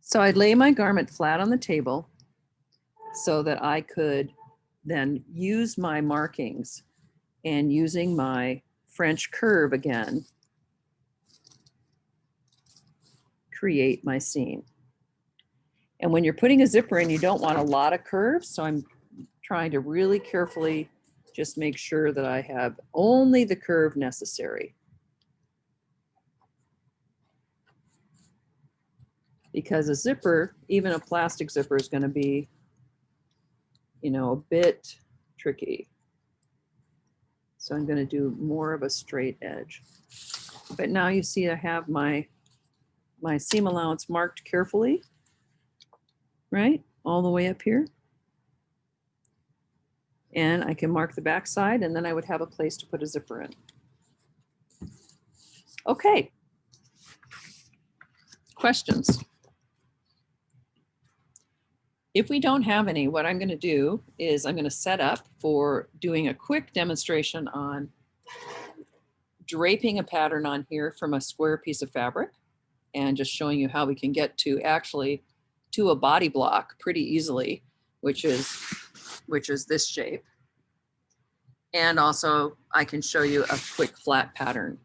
So I'd lay my garment flat on the table so that I could then use my markings, and using my French curve again, create my seam. And when you're putting a zipper in, you don't want a lot of curves. So I'm trying to really carefully just make sure that I have only the curve necessary. Because a zipper, even a plastic zipper, is going to be, you know, a bit tricky. So I'm going to do more of a straight edge. But now you see I have my seam allowance marked carefully, right? All the way up here. And I can mark the back side, and then I would have a place to put a zipper in. Okay. Questions? If we don't have any, what I'm going to do is I'm going to set up for doing a quick demonstration on draping a pattern on here from a square piece of fabric, and just showing you how we can get to actually to a body block pretty easily, which is this shape. And also I can show you a quick flat pattern.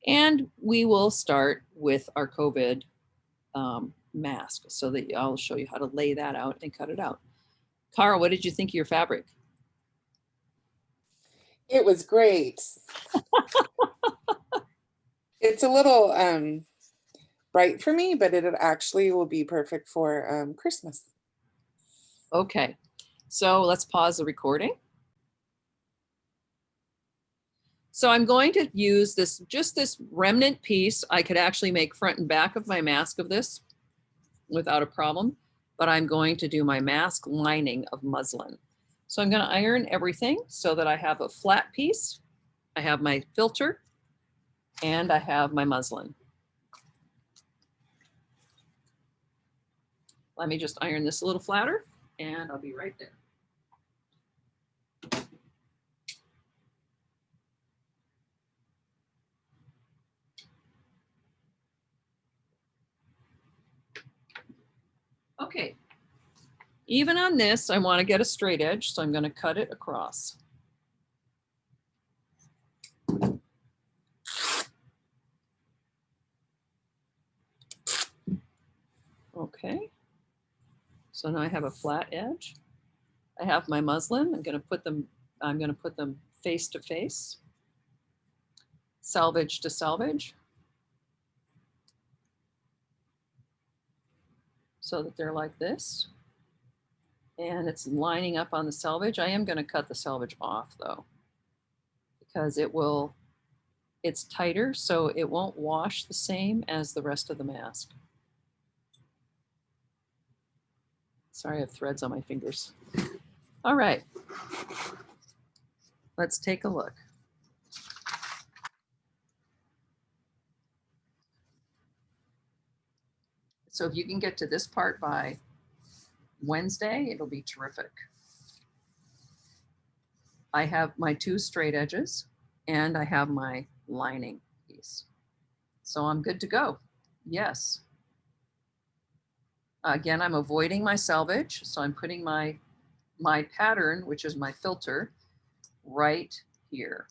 And we will start with our COVID mask so that I'll show you how to lay that out and cut it out. Cara, what did you think of your fabric? It was great. It's a little bright for me, but it actually will be perfect for Christmas. Okay, so let's pause the recording. So I'm going to use this, just this remnant piece. I could actually make front and back of my mask of this without a problem, but I'm going to do my mask lining of muslin. So I'm going to iron everything so that I have a flat piece. I have my filter and I have my muslin. Let me just iron this a little flatter and I'll be right there. Okay, even on this, I want to get a straight edge, so I'm going to cut it across. Okay, so now I have a flat edge. I have my muslin. I'm going to put them face to face, selvage to selvage, so that they're like this. And it's lining up on the selvage. I am going to cut the selvage off though, because it's tighter, so it won't wash the same as the rest of the mask. Sorry, I have threads on my fingers. All right, let's take a look. So if you can get to this part by Wednesday, it'll be terrific. I have my 2 straight edges and I have my lining piece. So I'm good to go. Yes. Again, I'm avoiding my selvage. So I'm putting my pattern, which is my filter, right here.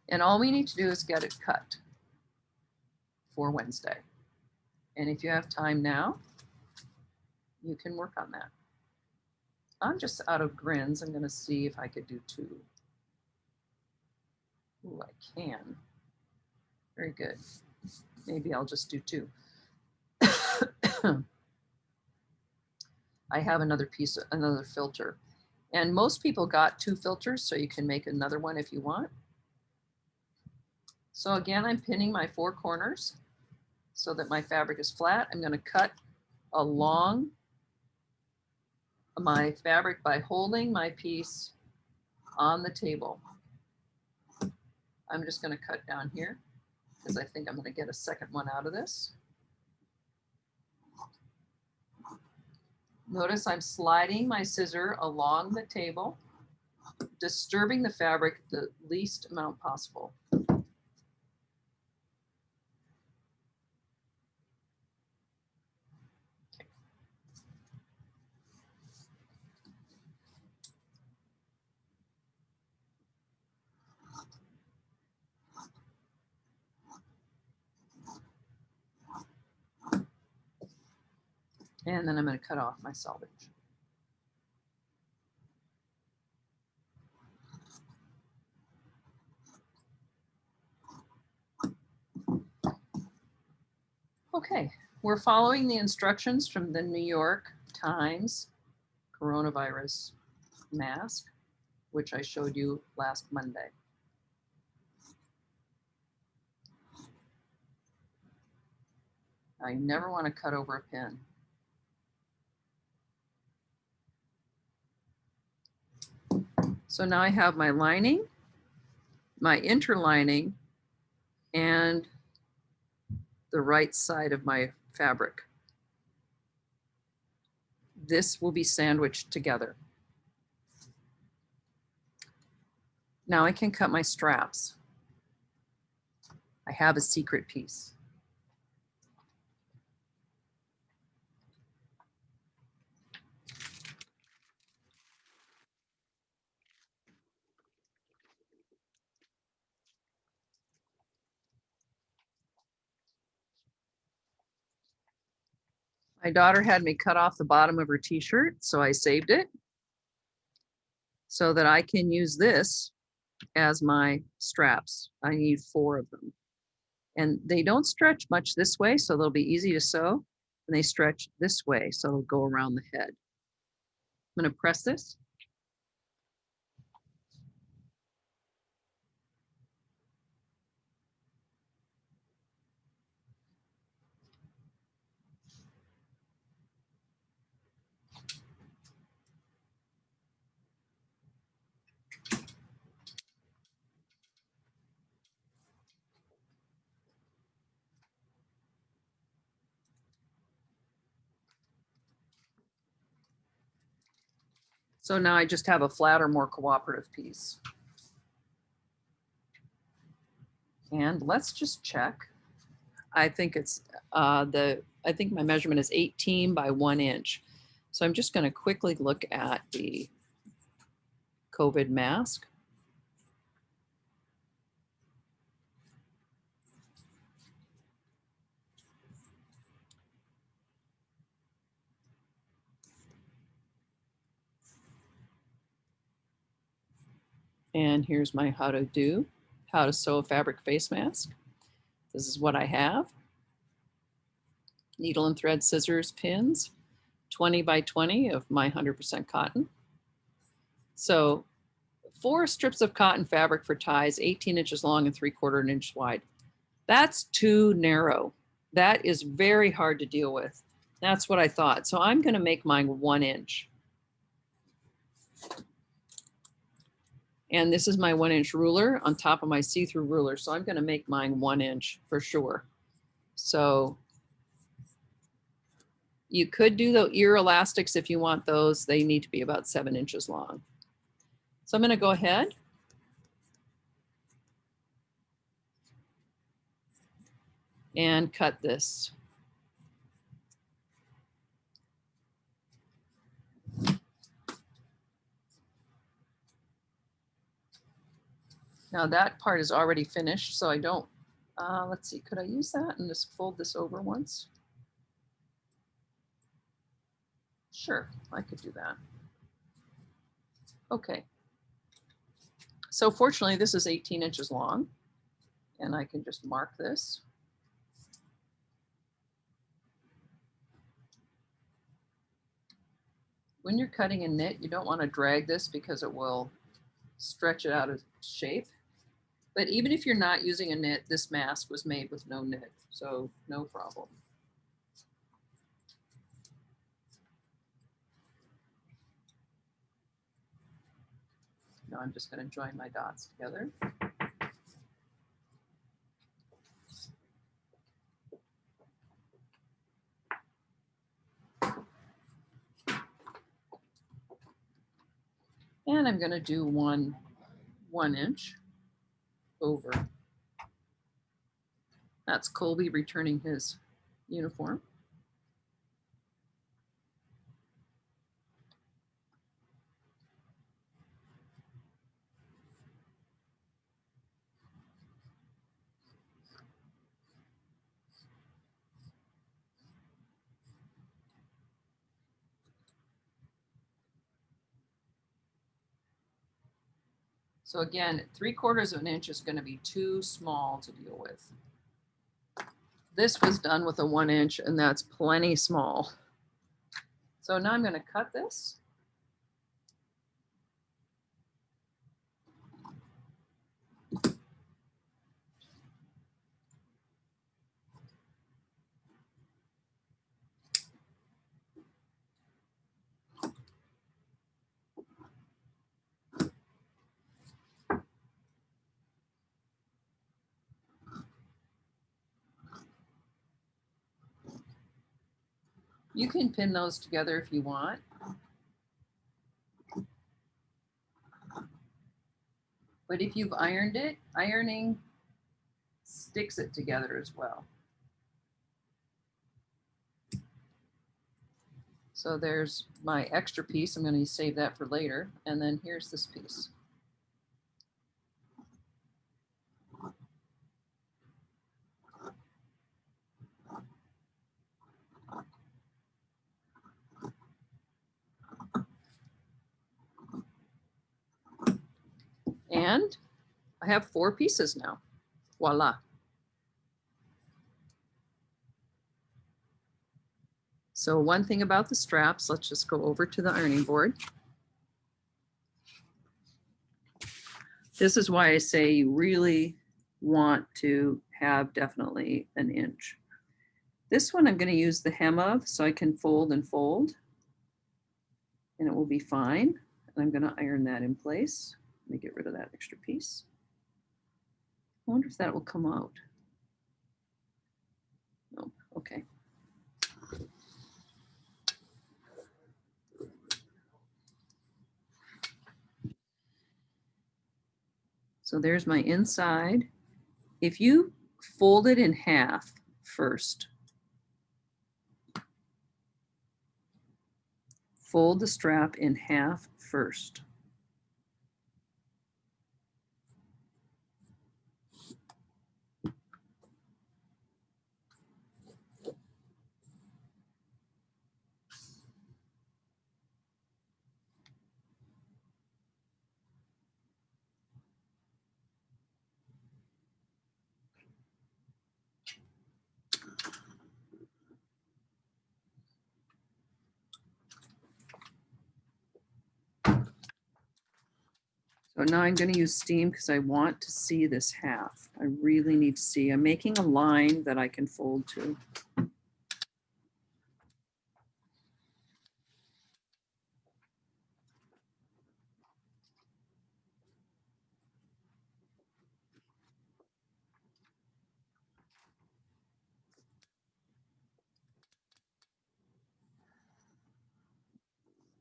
And all we need to do is get it cut for Wednesday. And if you have time now, you can work on that. I'm just out of grins. I'm going to see if I could do 2. Ooh, I can. Very good. Maybe I'll just do 2. I have another piece, another filter. And most people got 2 filters, so you can make another one if you want. So again, I'm pinning my 4 corners so that my fabric is flat. I'm going to cut along my fabric by holding my piece on the table. I'm just going to cut down here because I think I'm going to get a second one out of this. Notice I'm sliding my scissor along the table disturbing the fabric the least amount possible. And then I'm going to cut off my selvage. Okay, we're following the instructions from the New York Times coronavirus mask, which I showed you last Monday. I never want to cut over a pin. So now I have my lining, my interlining, and the right side of my fabric. This will be sandwiched together. Now I can cut my straps. I have a secret piece. My daughter had me cut off the bottom of her t-shirt, so I saved it so that I can use this as my straps. I need 4 of them. And they don't stretch much this way, so they'll be easy to sew. And they stretch this way, so it'll go around the head. I'm going to press this. So now I just have a flatter, more cooperative piece. And let's just check. I think it's I think my measurement is 18 by 1 inch. So I'm just going to quickly look at the COVID mask. And here's my how to sew a fabric face mask. This is what I have. Needle and thread, scissors, pins, 20 by 20 of my 100% cotton. So 4 strips of cotton fabric for ties, 18 inches long and 3/4 inch wide. That's too narrow. That is very hard to deal with. That's what I thought. So I'm going to make mine 1 inch. And this is my 1 inch ruler on top of my see-through ruler. So I'm going to make mine 1 inch for sure. So you could do the ear elastics if you want those. They need to be about 7 inches long. So I'm going to go ahead and cut this. Now that part is already finished, so I don't, let's see, could I use that and just fold this over once? Sure, I could do that. Okay. So fortunately, this is 18 inches long, and I can just mark this. When you're cutting a knit, you don't want to drag this because it will stretch it out of shape. But even if you're not using a knit, this mask was made with no knit, so no problem. Now I'm just going to join my dots together. And I'm going going to do one 1-inch over. That's Colby returning his uniform. So again, 3/4 of an inch is going to be too small to deal with. This was done with a 1-inch, and that's plenty small. So now I'm going to cut this. You can pin those together if you want. But if you've ironed it, ironing sticks it together as well. So there's my extra piece. I'm going to save that for later. And then here's this piece. And I have 4 pieces now. Voila. So one thing about the straps, let's just go over to the ironing board. This is why I say you really want to have definitely 1 inch. This one I'm going to use the hem of so I can fold and fold, and it will be fine. And I'm going to iron that in place. Let me get rid of that extra piece. I wonder if that will come out. No, okay. So there's my inside. If you fold it in half first, fold the strap in half first. So now I'm going to use steam because I want to see this half. I really need to see. I'm making a line that I can fold to.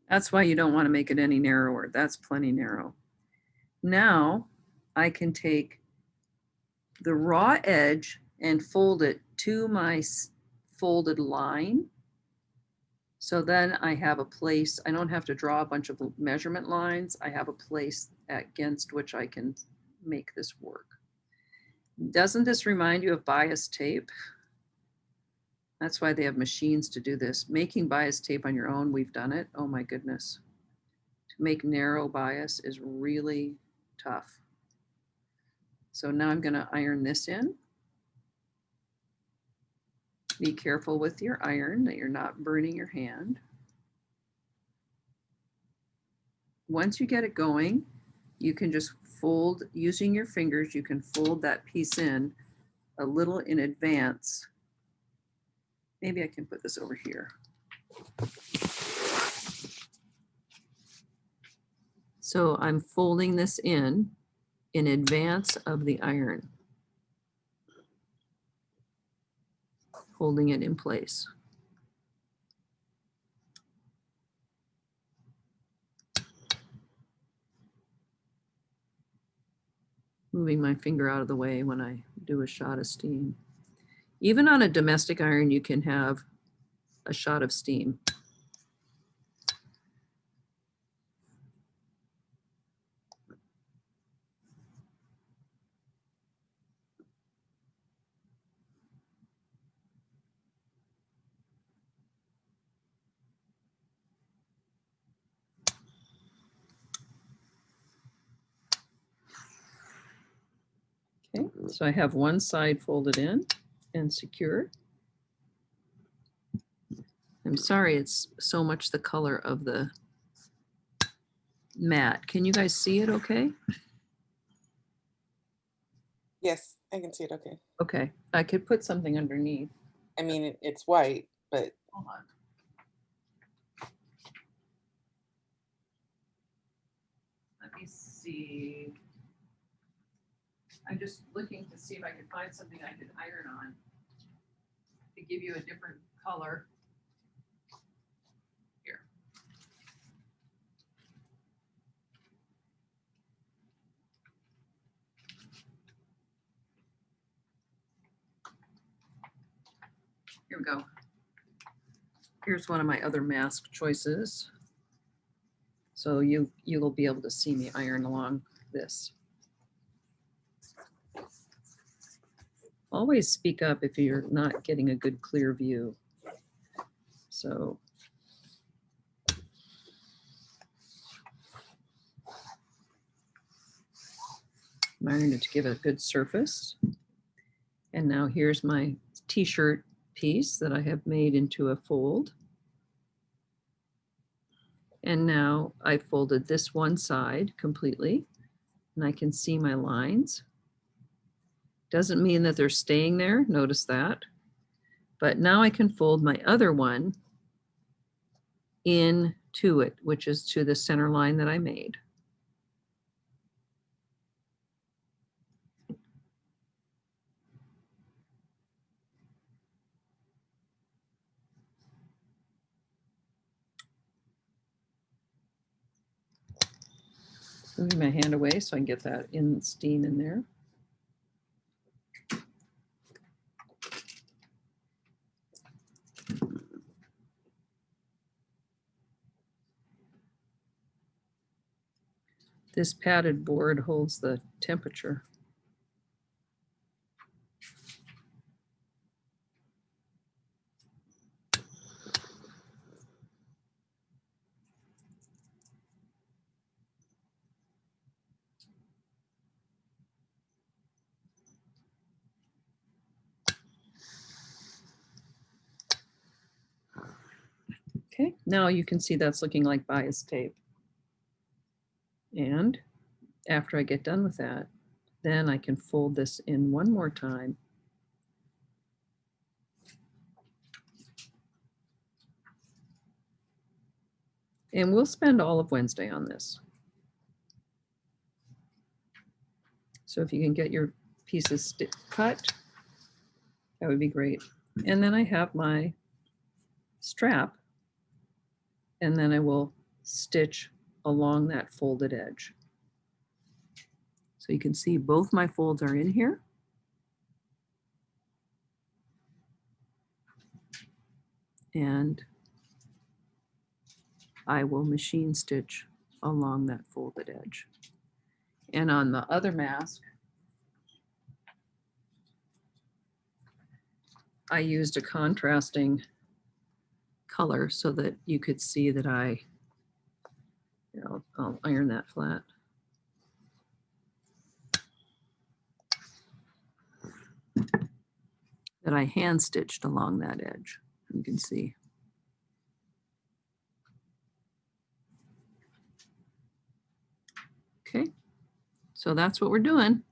That's why you don't want to make it any narrower. That's plenty narrow. Now I can take the raw edge and fold it to my folded line. So then I have a place, I don't have to draw a bunch of measurement lines. I have a place against which I can make this work. Doesn't this remind you of bias tape? That's why they have machines to do this. Making bias tape on your own, we've done it. Oh my goodness. To make narrow bias is really tough. So now I'm going to iron this in. Be careful with your iron that you're not burning your hand. Once you get it going, you can just fold, using your fingers, you can fold that piece in a little in advance. Maybe I can put this over here. So I'm folding this in advance of the iron, holding it in place. moving my finger out of the way when I do a shot of steam. Even on a domestic iron, you can have a shot of steam. Okay, so I have one side folded in and secured. I'm sorry it's so much the color of the mat. Can you guys see it okay? Yes, I can see it. Okay. Okay, I could put something underneath. I mean, it's white, but Hold on. Let me see. I'm just looking to see if I could find something I could iron on to give you a different color. Here. Here we go. Here's one of my other mask choices. So you will be able to see me iron along this. Always speak up if you're not getting a good clear view. So I'm ironing it to give it a good surface. And now here's my t-shirt piece that I have made into a fold. And now I folded this one side completely and I can see my lines. Doesn't mean that they're staying there, notice that. But now I can fold my other one into it, which is to the center line that I made. Moving my hand away so I can get that in steam in there. This padded board holds the temperature. Okay, now you can see that's looking like bias tape. And after I get done with that, then I can fold this in one more time. And we'll spend all of Wednesday on this. So if you can get your pieces cut, that would be great. And then I have my strap, and then I will stitch along that folded edge. So you can see both my folds are in here. And I will machine stitch along that folded edge. And on the other mask, I used a contrasting color so that you could see that I'll iron that flat. That I hand stitched along that edge, you can see. Okay, so that's what we're doing.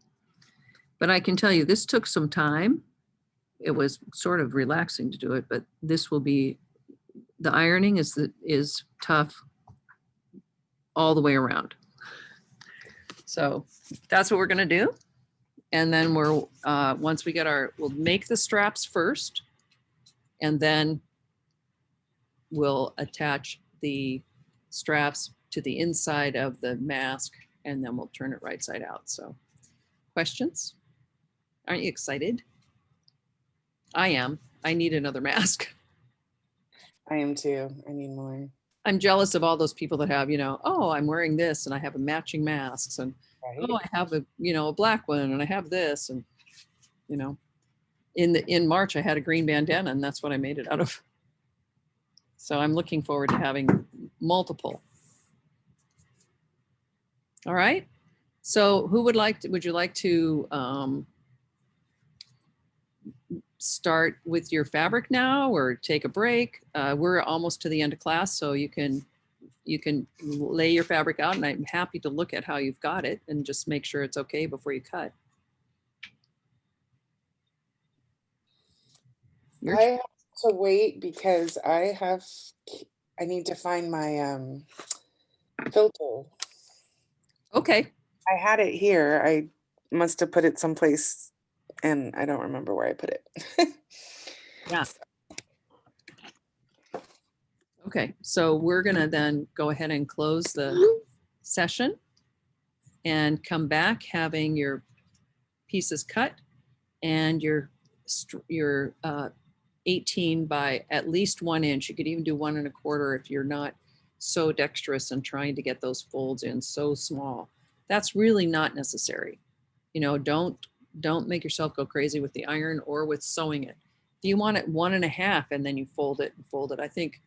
But I can tell you this took some time. It was sort of relaxing to do it, but this will be, the ironing is tough all the way around. So that's what we're gonna do. And then once we get we'll make the straps first, and then we'll attach the straps to the inside of the mask, and then we'll turn it right side out. So Questions? Aren't you excited? I am. I need another mask. I am too. I need more. I'm jealous of all those people that have, oh, I'm wearing this and I have a matching masks, and Right? oh, I have a black one and I have this, and you know, in March I had a green bandana and that's what I made it out of. So I'm looking forward to having multiple. All right. So who would you like to start with your fabric now or take a break? We're almost to the end of class, so you can lay your fabric out, and I'm happy to look at how you've got it and just make sure it's okay before you cut. I have to wait because I need to find my filter. Okay. I had it here. I must have put it someplace and I don't remember where I put it. Yeah. Okay, so we're gonna then go ahead and close the session and come back having your pieces cut and your 18 by at least 1 inch. You could even do 1 1/4 if you're not so dexterous and trying to get those folds in so small. That's really not necessary. Don't make yourself go crazy with the iron or with sewing it. If you want it 1 1/2 and then you fold it and fold it, I think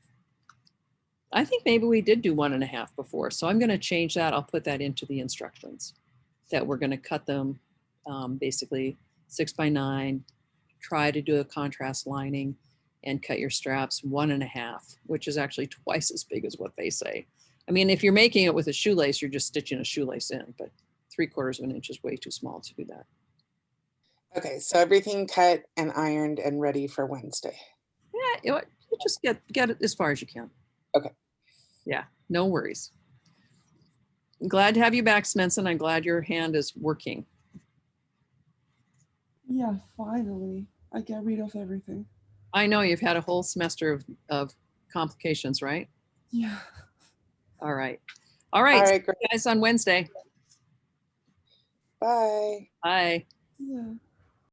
maybe we did do 1 1/2 before. So I'm going to change that. I'll put that into the instructions that we're going to cut them basically 6 by 9, try to do a contrast lining and cut your straps 1 1/2, which is actually twice as big as what they say. I mean, if you're making it with a shoelace, you're just stitching a shoelace in, but 3/4 of an inch is way too small to do that. Okay, so everything cut and ironed and ready for Wednesday. Yeah, you just get it as far as you can. Okay. Yeah, no worries. I'm glad to have you back, Svensson. I'm glad your hand is working. Yeah, finally. I get rid of everything. I know you've had a whole semester of complications, right? Yeah. All right. All right. All See right, great. you guys on Wednesday. Bye. Bye. Yeah.